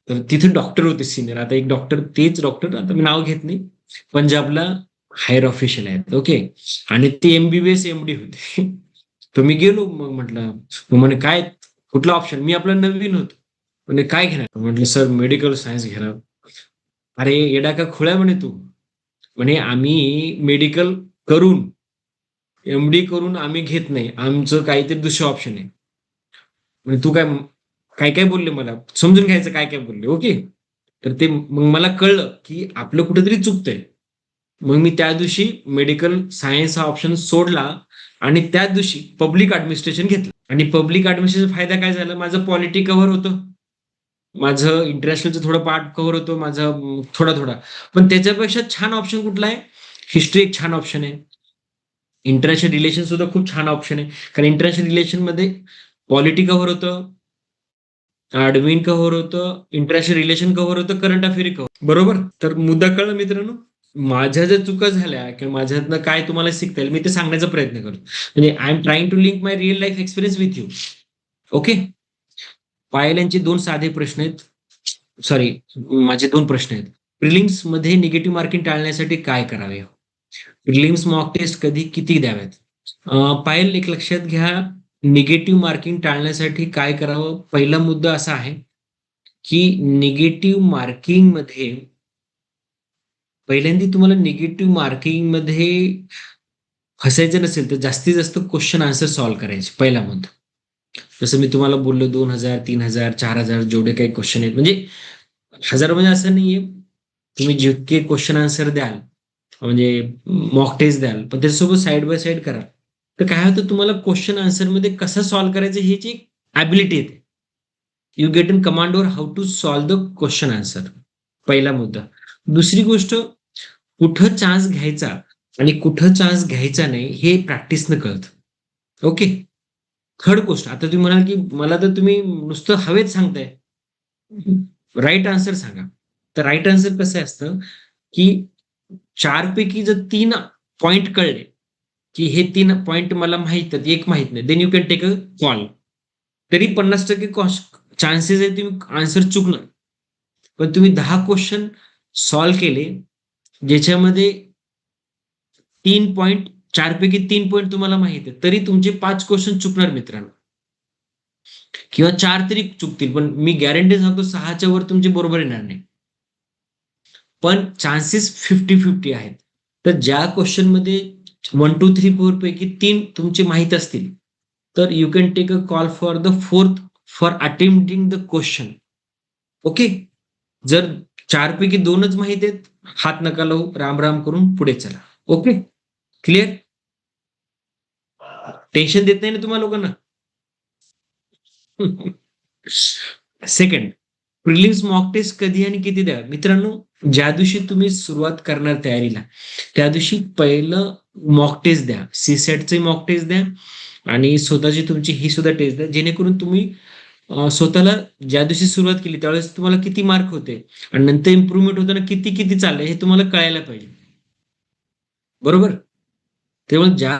तर तिथे डॉक्टर होते सिनियर. आता एक डॉक्टर, तेच डॉक्टर, आता मी नाव घेत नाही, पंजाबला हायर ऑफिशियल आहेत. ओके, आणि ते एमबीबीएस एमडी होते. तर मी गेलो, मग म्हटलं, मग म्हणे काय, कुठला ऑप्शन. मी आपला नवीन होतो. म्हणे काय घेणार. म्हटलं सर मेडिकल सायन्स घेणार. अरे येडा का खुळा म्हणे तू. म्हणे आम्ही मेडिकल करून, एमडी करून आम्ही घेत नाही, आमचं काहीतरी दुसरं ऑप्शन आहे. म्हणजे तू काय काय काय बोलले, मला समजून घ्यायचं काय काय बोलले. ओके, तर ते मग मला कळलं की आपलं कुठेतरी चुकतंय. मग मी त्या दिवशी मेडिकल सायन्स हा ऑप्शन सोडला आणि त्याच दिवशी पब्लिक ऍडमिनिस्ट्रेशन घेतलं. आणि पब्लिक ऍडमिनिस्ट्रेशन फायदा काय झाला, माझं पॉलिटी कव्हर होतं, माझं इंटरनॅशनलचं थोडं पार्ट कव्हर होतं, माझं थोडा थोडा. पण त्याच्यापेक्षा छान ऑप्शन कुठला आहे, हिस्ट्री एक छान ऑप्शन आहे. इंटरनॅशनल रिलेशन सुद्धा खूप छान ऑप्शन आहे. कारण इंटरनॅशनल रिलेशन मध्ये पॉलिटी कव्हर होतं, ऍडमिन कव्हर होतं, इंटरनॅशनल रिलेशन कव्हर होतं, करंट अफेअर कव्हर. बरोबर. तर मुद्दा कळला मित्रांनो. माझ्या ज्या चुका झाल्या किंवा माझ्यातनं काय तुम्हाला शिकता येईल मी ते सांगण्याचा प्रयत्न करतो. म्हणजे I am trying to link my real life experience with you. Okay, Payal यांचे 2 साधे प्रश्न आहेत. सॉरी, माझे 2 प्रश्न आहेत. प्रिलिम्स मध्ये निगेटिव्ह मार्किंग टाळण्यासाठी काय करावे? प्रिलिम्स मॉक टेस्ट कधी किती द्याव्यात? पायल, एक लक्षात घ्या, निगेटिव्ह मार्किंग टाळण्यासाठी काय करावं. पहिला मुद्दा असा आहे की निगेटिव्ह मार्किंग मध्ये, पहिल्यांदा तुम्हाला निगेटिव्ह मार्किंग मध्ये फसायचं नसेल तर जास्तीत जास्त क्वेश्चन आन्सर सॉल्व्ह करायचे. पहिला मुद्दा, जसं मी तुम्हाला बोललो, 2000, 3000, 4000 जेवढे काही क्वेश्चन आहेत, म्हणजे हजार म्हणजे असं नाहीये, तुम्ही जितके क्वेश्चन आन्सर द्याल, म्हणजे मॉक टेस्ट द्याल, पण त्याच्यासोबत साईड बाय साईड करा. तर काय होतं, तुम्हाला क्वेश्चन आन्सर मध्ये कसं सॉल्व्ह करायचं ह्याची एक ॲबिलिटी येते. You get in command over how to solve the question answer. पहिला मुद्दा. दुसरी गोष्ट, कुठं चान्स घ्यायचा आणि कुठं चान्स घ्यायचा नाही हे प्रॅक्टिसनं कळतं. ओके, थर्ड गोष्ट, आता तुम्ही म्हणाल की मला तर तुम्ही नुसतं हवेत सांगताय, राईट आन्सर सांगा. तर राईट आन्सर कसं असतं की चारपैकी जर 3 पॉइंट कळले, की हे 3 पॉइंट मला माहित आहेत, एक माहित नाही, then you can take a call. तरी 50% चान्सेस आहे तुम्ही आन्सर चुकणार. पण तुम्ही 10 क्वेश्चन सॉल्व्ह केले, ज्याच्यामध्ये 3 पॉइंट, 4 पैकी 3 पॉइंट तुम्हाला माहित आहे, तरी तुमचे 5 क्वेश्चन चुकणार मित्रांनो. किंवा 4 तरी चुकतील, पण मी गॅरंटी सांगतो 6च्या वर तुमचे बरोबर येणार नाही. पण चान्सेस 50-50 आहेत. तर ज्या क्वेश्चन मध्ये 1, 2, 3, 4 पैकी 3 तुमचे माहित असतील, तर you can take a call for the fourth for attempting the question. Okay. जर 4 पैकी 2च माहित आहेत, हात नका लावू, राम राम करून पुढे चला. Okay, clear? टेन्शन देत नाही ना तुम्हाला लोकांना? सेकंड, प्रिलिम्स मॉक टेस्ट कधी आणि किती द्या मित्रांनो? ज्या दिवशी तुम्ही सुरुवात करणार तयारीला, त्या दिवशी पहिलं मॉक टेस्ट द्या. सीसॅटचे मॉक टेस्ट द्या आणि स्वतःची तुमची ही सुद्धा टेस्ट द्या, जेणेकरून तुम्ही स्वतःला ज्या दिवशी सुरुवात केली त्यावेळेस तुम्हाला किती मार्क होते आणि नंतर इम्प्रुव्हमेंट होताना किती किती चाललंय हे तुम्हाला कळायला पाहिजे. बरोबर? त्यामुळे ज्या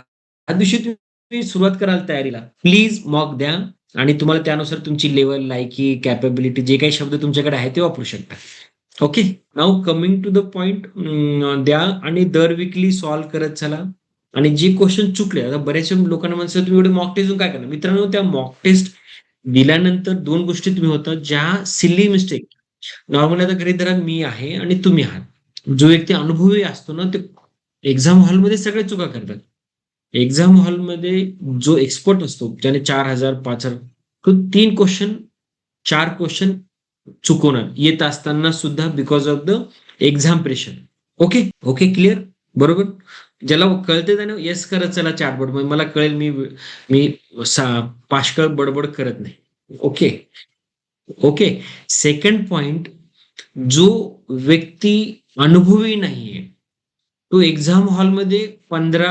दिवशी तुम्ही सुरुवात कराल तयारीला, प्लीज मॉक द्या आणि तुम्हाला त्यानुसार तुमची लेवल, लायकी, कॅपेबिलिटी जे काही शब्द तुमच्याकडे आहे ते वापरू शकता. Okay. Now coming to the point, द्या आणि दर वीकली सॉल्व्ह करत चला. आणि जे क्वेश्चन चुकले, आता बऱ्याचशा लोकांना म्हणतात तुम्ही एवढे मॉक टेस्ट काय करणार? मित्रांनो, त्या मॉक टेस्ट दिल्यानंतर 2 गोष्टी तुम्ही होतात, ज्या सिली मिस्टेक, नॉर्मली आता घरी धरा मी आहे आणि तुम्ही आहात. जो व्यक्ती अनुभवी असतो ना, ते एक्झाम हॉलमध्ये सगळे चुका करतात. एक्झाम हॉलमध्ये जो एक्सपर्ट असतो, ज्याने 4,000, 5,000, तो 3 क्वेश्चन, 4 क्वेश्चन चुकवणार येत असताना सुद्धा, because of the exam pressure. Okay, okay, clear? बरोबर. ज्याला कळते त्याने येस करत चला चॅटबॉट मध्ये, मला कळेल, मी मी पाष्कळ बडबड करत नाही. Okay, okay. सेकंड पॉइंट, जो व्यक्ती अनुभवी नाहीये, तो एक्झाम हॉलमध्ये 15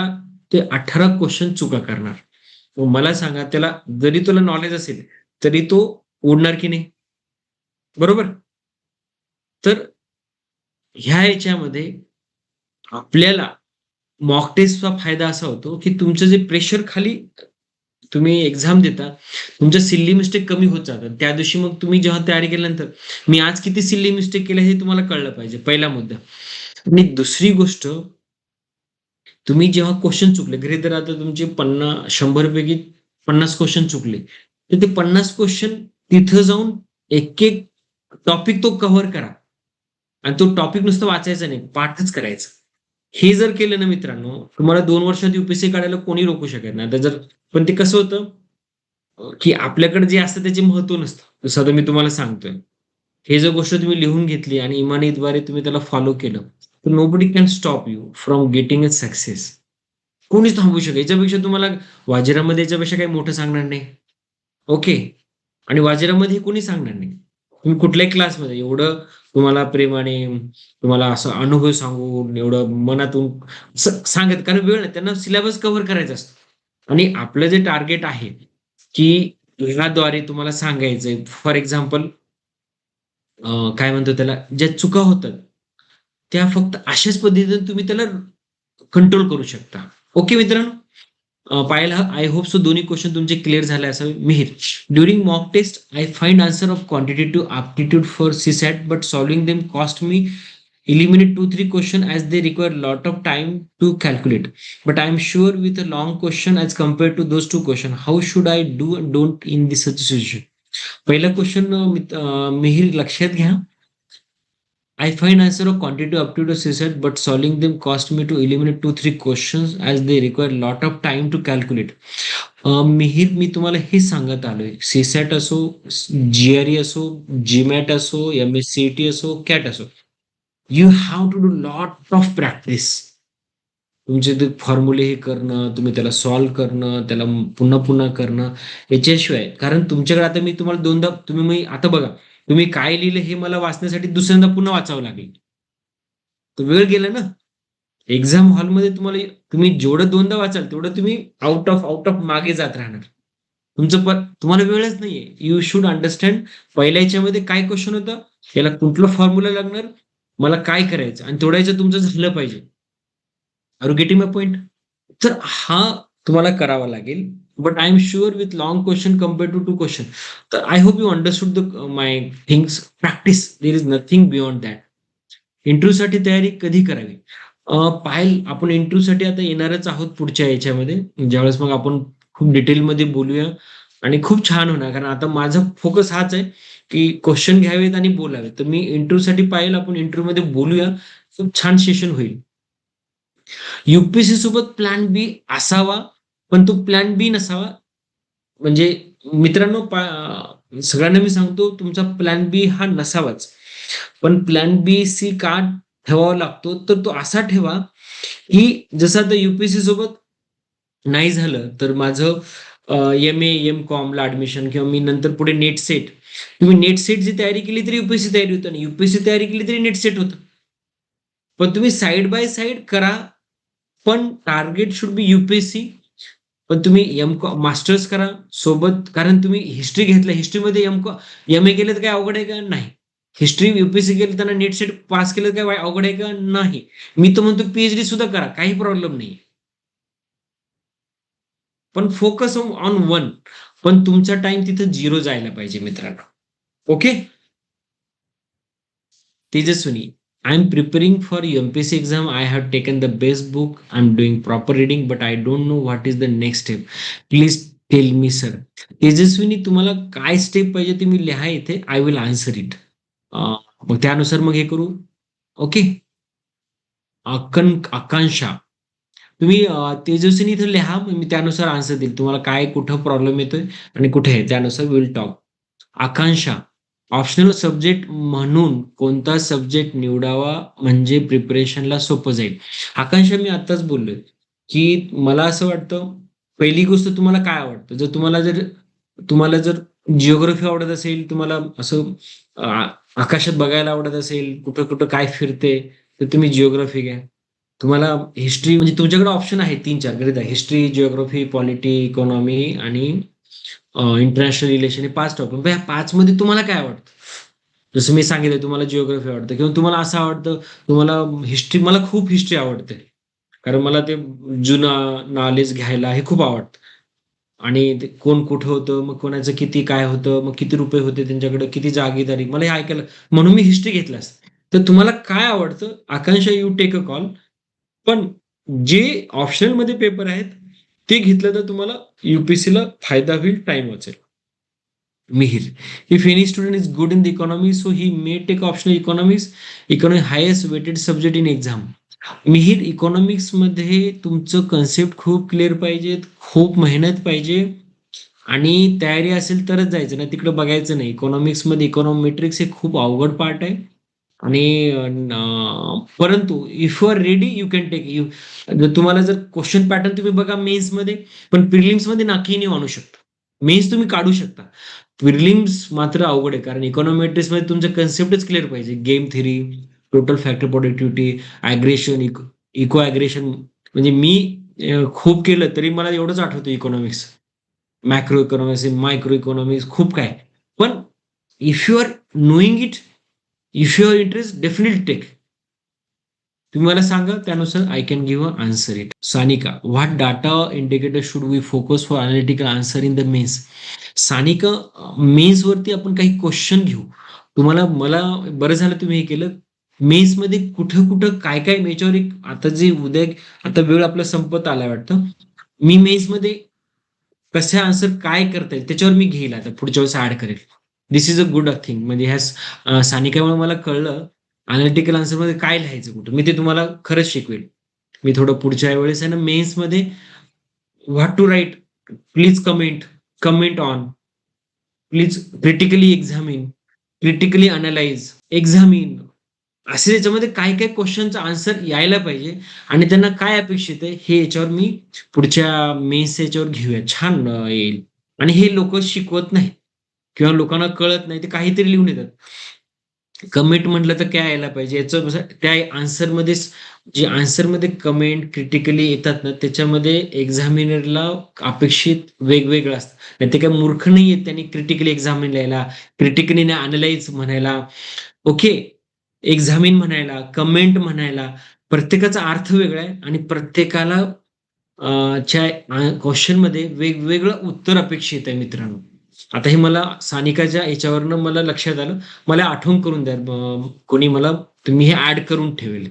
ते 18 क्वेश्चन चुका करणार. मग मला सांगा, त्याला जरी तुला नॉलेज असेल तरी तो उडणार की नाही? बरोबर. तर ह्या याच्यामध्ये आपल्याला मॉक टेस्टचा फायदा असा होतो, की तुमचं जे प्रेशर खाली तुम्ही एक्झाम देता, तुमच्या सिल्ली मिस्टेक कमी होत जातात. त्या दिवशी मग तुम्ही जेव्हा तयारी केल्यानंतर, मी आज किती सिल्ली मिस्टेक केल्या हे तुम्हाला कळलं पाहिजे, पहिला मुद्दा. आणि दुसरी गोष्ट, तुम्ही जेव्हा क्वेश्चन चुकले, गृहीत धरा आता तुमचे 100 पैकी 50 क्वेश्चन चुकले, तर ते 50 क्वेश्चन तिथं जाऊन एक-एक टॉपिक तो कव्हर करा. आणि तो टॉपिक नुसतं वाचायचा नाही, पाठच करायचा. हे जर केलं ना मित्रांनो, तुम्हाला 2 वर्षात यूपीएससी काढायला कोणी रोखू शकत नाही. आता जर, पण ते कसं होतं, की आपल्याकडे जे असतं त्याचे महत्व नसतं. जसं आता मी तुम्हाला सांगतोय. हे जर गोष्ट तुम्ही लिहून घेतली आणि इमानीद्वारे तुम्ही त्याला फॉलो केलं, तर nobody can stop you from getting a success. कोणीच थांबवू शकेल. याच्यापेक्षा तुम्हाला वाजिरामध्ये याच्यापेक्षा काही मोठं सांगणार नाही. ओके. आणि वाजिरामध्ये हे कोणी सांगणार नाही. तुम्ही कुठल्याही क्लासमध्ये एवढं तुम्हाला प्रेमाने, तुम्हाला असं अनुभव सांगून, एवढं मनातून सांगत, कारण वेळ नाही, त्यांना सिलेबस कव्हर करायचा असतो. आणि आपलं जे टार्गेट आहे, की ह्याद्वारे तुम्हाला सांगायचंय, फॉर एक्झाम्पल काय म्हणतो त्याला, ज्या चुका होतात, त्या फक्त अशाच पद्धतीने तुम्ही त्याला कंट्रोल करू शकता. ओके मित्रांनो. पायल, आय होप सो दोन्ही क्वेश्चन तुमचे क्लिअर झाले असावे. Mihir, during mock test I find answer of quantitative aptitude for CSAT, but solving them cost me eliminate 2-3 question as they require lot of time to calculate. But I am sure with a long question as compared to those 2 question, how should I do and don't in this such situation? पहिला क्वेश्चन मिहिर लक्षात घ्या. I find answer of quantitative aptitude CSAT, but solving them cost me to eliminate 2-3 questions as they require lot of time to calculate. Mihir, मी तुम्हाला हे सांगत आलोय, सीसॅट असो, जीआरई असो, जीमॅट असो, MSCT असो, कॅट असो, you have to do lot of practice. तुमचे ते फॉर्म्युले हे करणं, तुम्ही त्याला सॉल्व्ह करणं, त्याला पुन्हा पुन्हा करणं, याच्याशिवाय, कारण तुमच्याकडे आता मी तुम्हाला दोनदा, तुम्ही मी आता बघा, तुम्ही काय लिहिलं हे मला वाचण्यासाठी दुसऱ्यांदा पुन्हा वाचावं लागेल. तर वेळ गेला ना. एक्झाम हॉलमध्ये तुम्हाला, तुम्ही जेवढं दोनदा वाचाल तेवढं तुम्ही आउट ऑफ मागे जात राहणार. तुम्हाला वेळच नाहीये. यू शुड अंडरस्टँड पहिल्या याच्यामध्ये काय क्वेश्चन होतं, याला कुठलं फॉर्म्युला लागणार, मला काय करायचं, आणि तेवढ्या याच्यात तुमचं झालं पाहिजे. Are you getting my point? तर हा तुम्हाला करावा लागेल. But I am sure with long question compare to question. तर I hope you understood the my things. Practice, there is nothing beyond that. Interview साठी तयारी कधी करावी? पायल, आपण इंटरव्ह्यू साठी आता येणारच आहोत पुढच्या याच्यामध्ये, ज्यावेळेस मग आपण खूप डिटेलमध्ये बोलूया आणि खूप छान होणार. कारण आता माझा फोकस हाच आहे की क्वेश्चन घ्यावेत आणि बोलावेत. तर मी इंटरव्ह्यू साठी पाहिलं, आपण इंटरव्ह्यू मध्ये बोलूया. खूप छान सेशन होईल. युपीएससी सोबत प्लॅन बी असावा, पण तो प्लॅन बी नसावा. म्हणजे मित्रांनो, सगळ्यांना मी सांगतो, तुमचा प्लॅन बी हा नसावाच. पण प्लॅन बी सी का ठेवावा लागतो, तर तो असा ठेवा की जसं आता युपीएससी सोबत नाही झालं तर माझं एम ए एम कॉमला ऍडमिशन, किंवा मी नंतर पुढे नेट सेट, तुम्ही नेट सेटची तयारी केली तरी युपीएससी तयारी होतं, आणि युपीएससी तयारी केली तरी नेट सेट होतं. पण तुम्ही साईड बाय साईड करा, पण टार्गेट शुड बी युपीएससी. पण तुम्ही एम मास्टर्स करा सोबत, कारण तुम्ही हिस्ट्री घेतलं, हिस्ट्रीमध्ये एम ए केलं तर काय अवघड आहे का? नाही. हिस्ट्री युपीएससी केलं, त्यांना नेट सेट पास केलं काय अवघड आहे का? नाही. मी तर म्हणतो पीएचडी सुद्धा करा, काही प्रॉब्लेम नाही. पण फोकस ऑन वन. पण तुमचा टाइम तिथं झिरो जायला पाहिजे मित्रांनो. Okay. Tejaswini, I am preparing for UPSC exam. I have taken the best book. I'm doing proper reading, but I don't know what is the next step. Please tell me, sir. Tejaswini, तुम्हाला काय स्टेप पाहिजे ते मी लिहा इथे. I will answer it. मग त्यानुसार मग हे करू. ओके. आकांक्षा, तुम्ही तेजस्विनी इथे लिहा, मग मी त्यानुसार आन्सर देईल. तुम्हाला काय कुठं प्रॉब्लेम येतोय आणि कुठे आहे, त्यानुसार will talk. Akanksha, optional subject म्हणून कोणता सब्जेक्ट निवडावा म्हणजे प्रिपरेशनला सोपं जाईल? आकांक्षा, मी आताच बोललोय की मला असं वाटतं, पहिली गोष्ट तुम्हाला काय आवडतं. जर तुम्हाला जर जिओग्राफी आवडत असेल, तुम्हाला असं आकाशात बघायला आवडत असेल, कुठं कुठं काय फिरते, तर तुम्ही जिओग्राफी घ्या. तुम्हाला हिस्ट्री, म्हणजे तुमच्याकडे ऑप्शन आहे 3-4 गणित आहे: हिस्ट्री, जिओग्राफी, पॉलिटी, इकॉनॉमी आणि इंटरनॅशनल रिलेशन. हे 5 टॉपिक. या 5 मध्ये तुम्हाला काय आवडतं? जसं मी सांगितलं, तुम्हाला जिओग्राफी आवडतं, किंवा तुम्हाला असं आवडतं, तुम्हाला हिस्ट्री, मला खूप हिस्ट्री आवडते, कारण मला ते जुनं नॉलेज घ्यायला हे खूप आवडतं. आणि ते कोण कुठं होतं, मग कोणाचं किती काय होतं, मग किती रुपये होते त्यांच्याकडे, किती जागीरदारी, मला हे ऐकायला, म्हणून मी हिस्ट्री घेतलास. तर तुम्हाला काय आवडतं? आकांक्षा, यू टेक अ कॉल. पण जे ऑप्शनल मध्ये पेपर आहेत ते घेतलं तर तुम्हाला युपीएससीला फायदा होईल, टाइम वाचेल. Mihir, if any student is good in the economy, so he may take optional economics. Economy highest weighted subject in exam. Mihir, economics मध्ये तुमचं कन्सेप्ट खूप क्लिअर पाहिजेत, खूप मेहनत पाहिजे, आणि तयारी असेल तरच जायचं, ना तिकडे बघायचं नाही. इकॉनॉमिक्स मध्ये इकॉनॉमेट्रिक्स हे खूप अवघड पार्ट आहे. आणि परंतु if you are ready, you can take. तुम्हाला जर क्वेश्चन पॅटर्न तुम्ही बघा मेन्स मध्ये, पण प्रिलिम्स मध्ये नाकी नाही आणू शकता. मेन्स तुम्ही काढू शकता, प्रिलिम्स मात्र अवघड आहे. कारण इकॉनॉमेट्रिक्स मध्ये तुमचं कन्सेप्टच क्लिअर पाहिजे: game theory, total factor productivity, aggression, eco aggression. म्हणजे मी खूप केलं तरी मला एवढंच आठवतं economics. Macro economics, micro economics, खूप काय. पण if you are knowing it, if you are interest, definitely take. तुम्ही मला सांगा, त्यानुसार I can give a answer it. Sanika, what data indicator should we focus for analytical answer in the mains? Sanika, mains वरती आपण काही क्वेश्चन घेऊ. मला बरं झालं तुम्ही हे केलं. मेन्स मध्ये कुठं कुठं काय काय, याच्यावर एक आता जे उद्या, आता वेळ आपला संपत आलाय वाटतं. मी मेन्स मध्ये कसे आन्सर काय करता येईल त्याच्यावर मी घेईल, आता पुढच्या वेळेस ऍड करेल. दिस इज अ गुड थिंग. म्हणजे ह्या सानिकामुळे मला कळलं अनालिटिकल आन्सर मध्ये काय लिहायचं कुठं. मी ते तुम्हाला खरंच शिकवेल. मी थोडं पुढच्या वेळेस आहे ना, मेन्स मध्ये what to write, please comment on, please critically examine, critically analyse, examine, असे याच्यामध्ये काय काय क्वेश्चनचा आन्सर यायला पाहिजे, आणि त्यांना काय अपेक्षित आहे हे याच्यावर मी पुढच्या मेन्स याच्यावर घेऊया. छान येईल. आणि हे लोक शिकवत नाही, किंवा लोकांना कळत नाही, ते काहीतरी लिहून येतात. कमेंट म्हटलं तर काय यायला पाहिजे याचं त्या आन्सरमध्ये जे आन्सरमध्ये कमेंट क्रिटिकली येतात ना त्याच्यामध्ये एक्झामिनरला अपेक्षित वेगवेगळं असतं. नाही ते काय मूर्ख नाही आहेत त्यांनी क्रिटिकली एक्झामिन लिहायला, क्रिटिकली अनालाइज म्हणायला, ओके, एक्झामिन म्हणायला, कमेंट म्हणायला. प्रत्येकाचा अर्थ वेगळा आहे आणि प्रत्येकाला च्या क्वेश्चनमध्ये वेगवेगळं उत्तर अपेक्षित आहे मित्रांनो. आता हे मला सानिकाच्या याच्यावरनं मला लक्षात आलं. मला आठवण करून द्या कोणी मला, तुम्ही हे ऍड करून ठेवेल.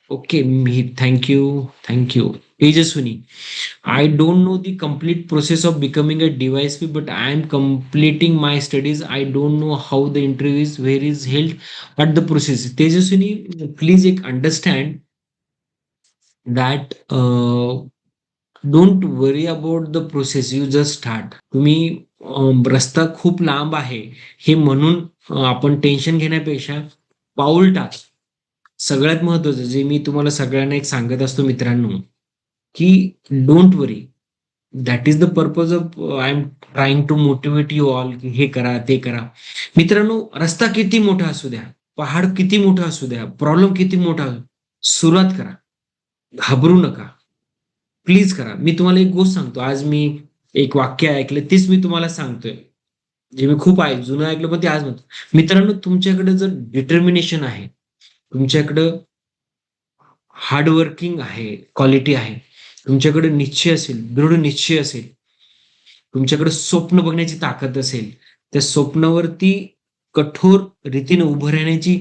Okay, me thank you. Tejaswini, I don't know the complete process of becoming a DYSP, but I am completing my studies. I don't know how the interview is, where is held, what the process is. Tejaswini, please understand that don't worry about the process. You just start. तुम्ही रस्ता खूप लांब आहे हे म्हणून आपण टेन्शन घेण्यापेक्षा पाऊल टाक. सगळ्यात महत्वाचं जे मी तुम्हाला सगळ्यांना एक सांगत असतो मित्रांनो, की don't worry. That is the purpose of I am trying to motivate you all, की हे करा ते करा. मित्रांनो, रस्ता किती मोठा असू द्या, पहाड किती मोठा असू द्या, प्रॉब्लेम किती मोठा असू, सुरुवात करा. घाबरू नका, प्लीज करा. मी तुम्हाला एक गोष्ट सांगतो, आज मी एक वाक्य ऐकलं तेच मी तुम्हाला सांगतोय, जे मी खूप जुनं ऐकलं पण ते आज म्हणतो. मित्रांनो, तुमच्याकडे जर डिटर्मिनेशन आहे, तुमच्याकडं हार्डवर्किंग आहे, क्वालिटी आहे, तुमच्याकडे निश्चय असेल, दृढ निश्चय असेल, तुमच्याकडे स्वप्न बघण्याची ताकद असेल, त्या स्वप्नावरती कठोर रीतीने उभं राहण्याची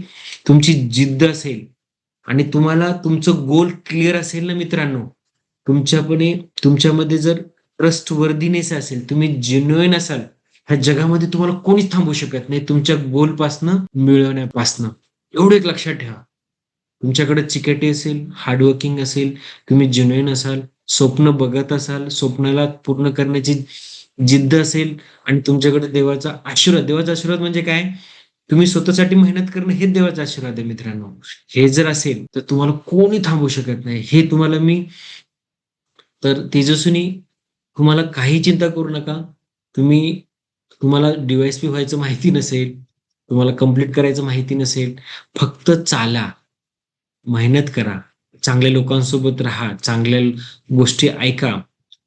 तुमची जिद्द असेल आणि तुम्हाला तुमचं गोल क्लिअर असेल ना मित्रांनो, तुमच्यामध्ये जर ट्रस्टवर्दीनेस असेल, तुम्ही जेन्युइन असाल, ह्या जगामध्ये तुम्हाला कोणीच थांबवू शकत नाही तुमच्या गोलपासनं मिळवण्यापासनं. एवढं एक लक्षात ठेवा. तुमच्याकडे चिकाटी असेल, हार्डवर्किंग असेल, तुम्ही जेन्युइन असाल, स्वप्न बघत असाल, स्वप्नाला पूर्ण करण्याची जिद्द असेल आणि तुमच्याकडे देवाचा आशीर्वाद म्हणजे काय? तुम्ही स्वतःसाठी मेहनत करणं हेच देवाचा आशीर्वाद आहे मित्रांनो. हे जर असेल तर तुम्हाला कोणी थांबवू शकत नाही. हे तुम्हाला मी तर तेजस्विनी, तुम्हाला काही चिंता करू नका. तुम्हाला DYSP व्हायचं माहिती नसेल, तुम्हाला कंप्लीट करायचं माहिती नसेल, फक्त चाला, मेहनत करा, चांगल्या लोकांसोबत राहा, चांगल्या गोष्टी ऐका,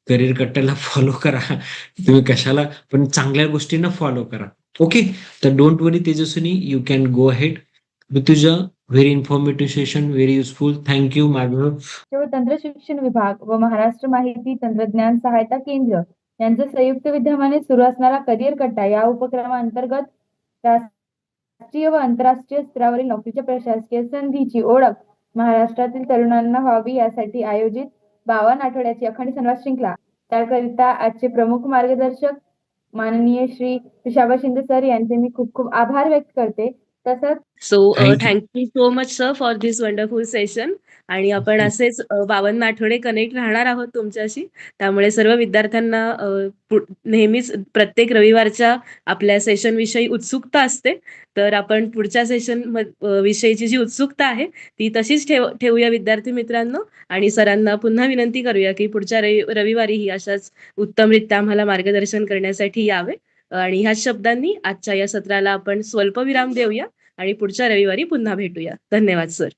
करिअर कट्ट्याला फॉलो करा. तुम्ही कशाला पण चांगल्या गोष्टींना फॉलो करा. ओके, तर don't worry Tejaswini, you can go ahead. तुझं very informative session, very useful. Thank you माझं. व तंत्र शिक्षण विभाग व महाराष्ट्र माहिती तंत्रज्ञान सहायता केंद्र यांचं संयुक्त विद्यमाने सुरू असणारा करिअर कट्टा या उपक्रमांतर्गत राष्ट्रीय व आंतरराष्ट्रीय स्तरावरील नोकरीच्या प्रशासकीय संधीची ओळख महाराष्ट्रातील तरुणांना व्हावी यासाठी आयोजित 52 आठवड्याची अखंड संवाद श्रृंखला. त्याकरिता आजचे प्रमुख मार्गदर्शक माननीय श्री तुषार शिंदे सर यांचे मी खूप खूप आभार व्यक्त करते. तसंच Thank you. Thank you so much sir for this wonderful session. आणि आपण असेच 52 आठवडे कनेक्ट राहणार आहोत तुमच्याशी. त्यामुळे सर्व विद्यार्थ्यांना नेहमीच प्रत्येक रविवारच्या आपल्या सेशन विषयी उत्सुकता असते. तर आपण पुढच्या सेशन विषयीची जी उत्सुकता आहे ती तशीच ठेवूया विद्यार्थी मित्रांनो. आणि सरांना पुन्हा विनंती करूया की पुढच्या रविवारीही अशाच उत्तमरित्या आम्हाला मार्गदर्शन करण्यासाठी यावे. आणि ह्याच शब्दांनी आजच्या या सत्राला आपण स्वल्पविराम देऊया आणि पुढच्या रविवारी पुन्हा भेटूया. धन्यवाद सर.